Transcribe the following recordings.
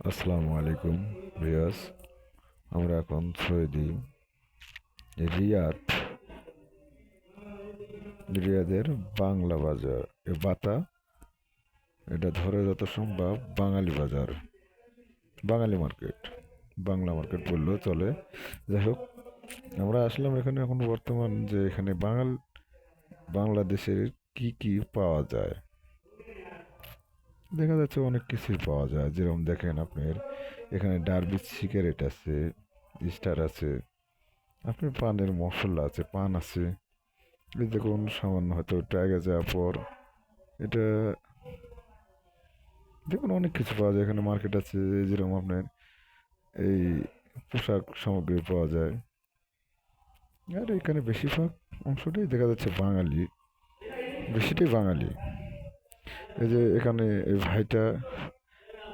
আসসালামু আলাইকুম রিয়াজ। আমরা এখন সৌদি রিয়াদ, রিয়াদের বাংলা বাজার বাতা, এটা ধরে যত সম্ভব বাঙালি বাজার, বাঙালি মার্কেট, বাংলা মার্কেট বললেও চলে। যাই হোক, আমরা আসলাম এখানে এখন বর্তমান যে এখানে বাংলাদেশের কি কি পাওয়া যায়। দেখা যাচ্ছে অনেক কিছুই পাওয়া যায়, যেরকম দেখেন আপনার এখানে ডারবিট সিগারেট আছে, স্টার আছে, আপনি পানের মশলা আছে, পান আছে। এই দেখুন সামান্য হয়তো টাইগার যাওয়ার পর এটা দেখুন অনেক কিছু পাওয়া যায় এখানে। মার্কেট আছে যেরকম আপনার এই পোশাক সামগ্রী পাওয়া যায়। আর এখানে বেশিরভাগ অংশটাই দেখা যাচ্ছে বাঙালি, বেশিটাই বাঙালি। এই যে এখানে এই ভাইটা,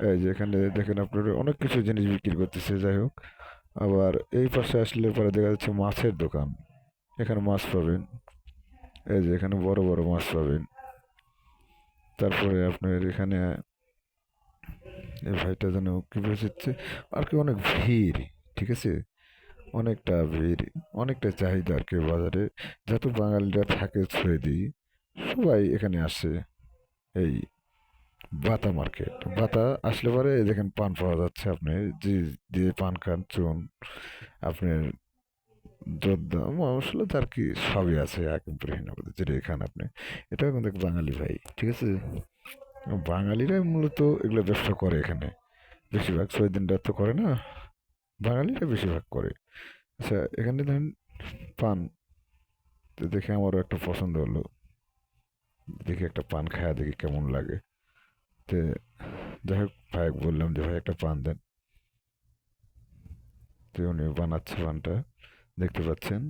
এই যে এখানে দেখেন আপনার অনেক কিছু জিনিস বিক্রি করতেছে। যাই হোক, আবার এই পাশে আসলে পরে দেখা যাচ্ছে মাছের দোকান। এখানে মাছ পাবেন, এই যে এখানে বড় বড় মাছ পাবেন। তারপরে আপনার এখানে এই ভাইটা যেন কি বোঝাচ্ছে আর কি, অনেক ভিড়, ঠিক আছে, অনেকটা ভিড়, অনেকটা চাহিদা আর কি বাজারে। যত বাঙালিরা থাকে সৌদি সবাই এখানে আসে। এই বাতা মার্কেট, বাতা আসলে পরে এই দেখেন পান পাওয়া যাচ্ছে, আপনি যে দিয়ে পান খান চুন, আপনার জর্দা মশলা আর কি সবই আছে একেবারে যেটা এখানে আপনি। এটাও কিন্তু এক বাঙালি ভাই, ঠিক আছে। বাঙালিরাই মূলত এগুলো ব্যবসা করে এখানে, বেশিরভাগ সৈদিনরা তো করে না, বাঙালিরা বেশিরভাগ করে। আচ্ছা, এখানে ধরেন পান, তো দেখে আমারও একটা পছন্দ হলো, দেখি একটা পান খায়া দেখি কেমন লাগে। তো যাই হোক, ভাই বললাম যে ভাই একটা পান দেন। তো উনি বানাচ্ছে পানটা, দেখতে পাচ্ছেন।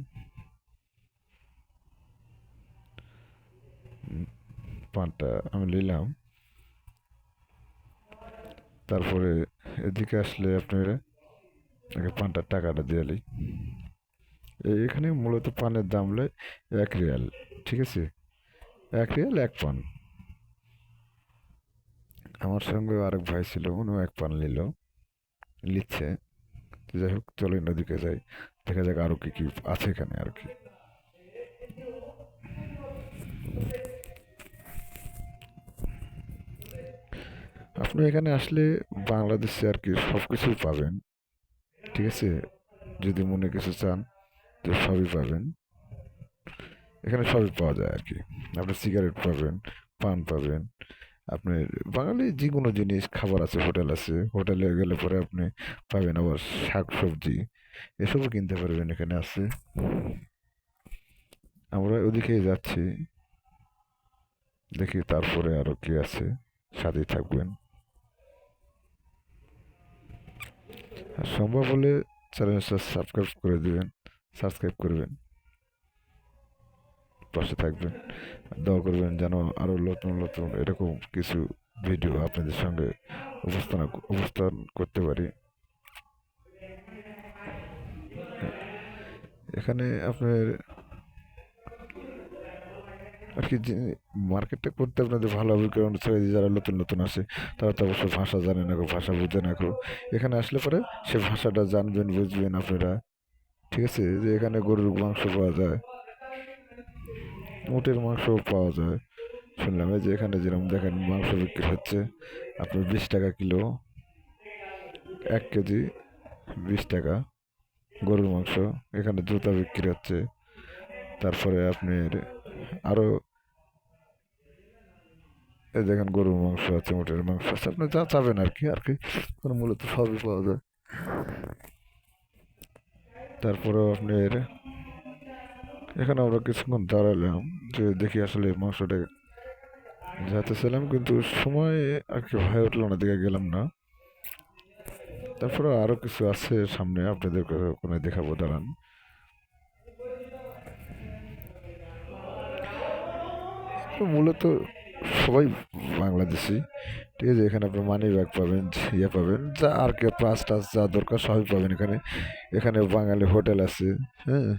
পানটা আমি নিলাম। তারপরে এদিকে আসলে আপনারা আগে পানটার টাকাটা দিয়ে নিই। এখানে মূলত পানের দাম লয় 1 রিয়াল, ঠিক আছে, 1 রিয়াল 1 পান। আমার সঙ্গে আরেক ভাই ছিল, উনিও 1 পান নিচ্ছে। তো যাই হোক, চলেন ওদিকে যাই, দেখা যাক আরো কি কি আছে এখানে আর কি। আপনি এখানে আসলে বাংলাদেশে আর কি সব কিছুই পাবেন, ঠিক আছে। যদি মনে কিছু চান তো সবই পাবেন, এখানে সবই পাওয়া যায় আর কি। আপনি সিগারেট পাবেন, পান পাবেন, আপনার বাঙালি যে কোনো জিনিস, খাবার আছে, হোটেল আছে, হোটেলে গেলে পরে আপনি পাবেন আবার শাক সবজি, এসবও কিনতে পারবেন, এখানে আছে। আমরা ওদিকেই যাচ্ছি, দেখি তারপরে আরো কি আছে, সাথেই থাকবেন। আর সম্ভব হলে চ্যানেলটা সাবস্ক্রাইব করে দিবেন, সাবস্ক্রাইব করবেন, পাশে থাকবেন, দোয়া করবেন যেন আরো নতুন নতুন এরকম কিছু ভিডিও আপনাদের সঙ্গে অবস্থান করতে পারি। এখানে আপনার আর কি মার্কেটটা করতে আপনাদের ভালো হবে, কারণ ছেড়ে যারা নতুন নতুন আসে তারা তো অবশ্য ভাষা জানে না গো, ভাষা বুঝে না গো। এখানে আসলে পরে সে ভাষাটা জানবেন, বুঝবেন আপনারা, ঠিক আছে। যে এখানে গরুর মাংস পাওয়া যায়, উটের মাংসও পাওয়া যায় শুনলাম। এই যে এখানে যেরকম দেখেন মাংস বিক্রি হচ্ছে আপনার 20 টাকা কিলো, 1 কেজি 20 টাকা গরুর মাংস। এখানে জুতা বিক্রি হচ্ছে। তারপরে আপনার আরো এই দেখেন গরুর মাংস আছে, উটের মাংস আছে, আপনি যা চাবেন আর কি, কোনো মূলত সবই পাওয়া যায়। তারপরেও আপনার এখানে আমরা কিছুক্ষণ দাঁড়ালাম, যে দেখি আসলে মাংসটা যাতে ছিলাম, কিন্তু সময় আর কি হয়ে উঠলো না, দিকে গেলাম না। তারপরে আরো কিছু আছে সামনে, আপনাদের ওখানে দেখাবো, দাঁড়ান। তো মূলত সবাই বাংলাদেশি, ঠিক আছে। এখানে আপনি মানি ব্যাগ পাবেন, ইয়ে পাবেন, যা আর কি প্লাস টাস যা দরকার সবই পাবেন এখানে। এখানে বাঙালি হোটেল আছে, হ্যাঁ।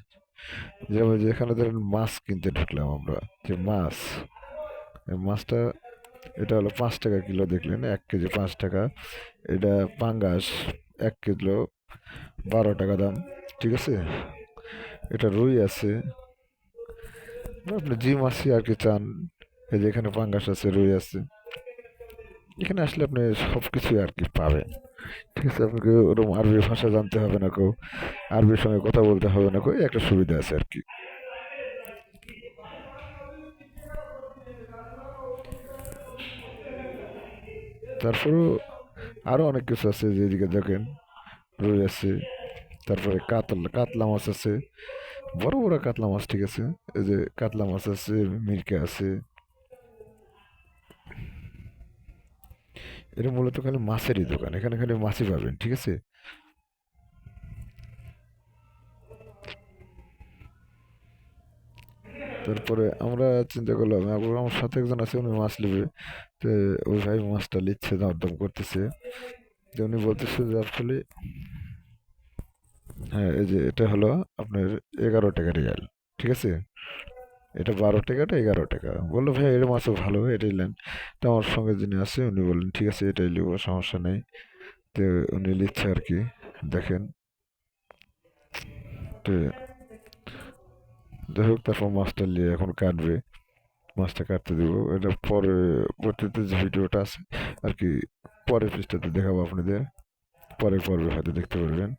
যেমন যে এখানে ধরেন মাছ কিনতে ঢুকলাম আমরা, যে মাছ, এই মাছটা এটা হলো 5 টাকা কিলো, দেখলেন 1 কেজি 5 টাকা। এটা পাঙ্গাস 1 কিলো 12 টাকা দাম, ঠিক আছে। এটা রুই আছে, আপনি জি মাছই আর কি চান, এই যে এখানে পাঙ্গাস আছে, রুই আছে। এখানে আসলে আপনি সব কিছুই আর কি পাবেন, ঠিক আছে। আপনাকে ওরকম আরবি ভাষা জানতে হবে না, কেউ আরবির সঙ্গে কথা বলতে হবে না, এই একটা সুবিধা আছে আর কি। তারপরেও আরো অনেক কিছু আছে, যেদিকে দেখেন রুই আছে, তারপরে কাতলা মাছ আছে, বড় বড় কাতলা মাছ, ঠিক আছে। এই যে কাতলা মাছ আছে, মিরকা আছে। এটা মূলত খালি মাছেরই দোকান, এখানে খালি মাছই পাবেন, ঠিক আছে। তারপরে আমরা চিন্তা করলাম, আমার সাথে একজন আছে, উনি মাছ নেবে। তো ওই ভাই মাছটা নিচ্ছে, দরদাম করতেছে। যে উনি বলতেছে যে আসলে, হ্যাঁ এই যে এটা হলো আপনার 11 টাকা রিয়াল, ঠিক আছে। এটা 12 টাকা, এটা 11 টাকা। বললো ভাই এর মাছও ভালো, এটাই নেন। তো আমার সঙ্গে যিনি আছে উনি বললেন ঠিক আছে এটাই নেবো, সমস্যা নেই। তো উনি নিচ্ছে আর কি, দেখেন। তো যাই হোক, তারপর মাছটা নিয়ে এখন কাটবে, মাছটা কাটতে দিব। এটা পরে পরবর্তীতে যে ভিডিওটা আছে আর কি, পরের পৃষ্ঠাতে দেখাবো আপনাদের, পরের পর্বে হয়তো দেখতে পারবেন।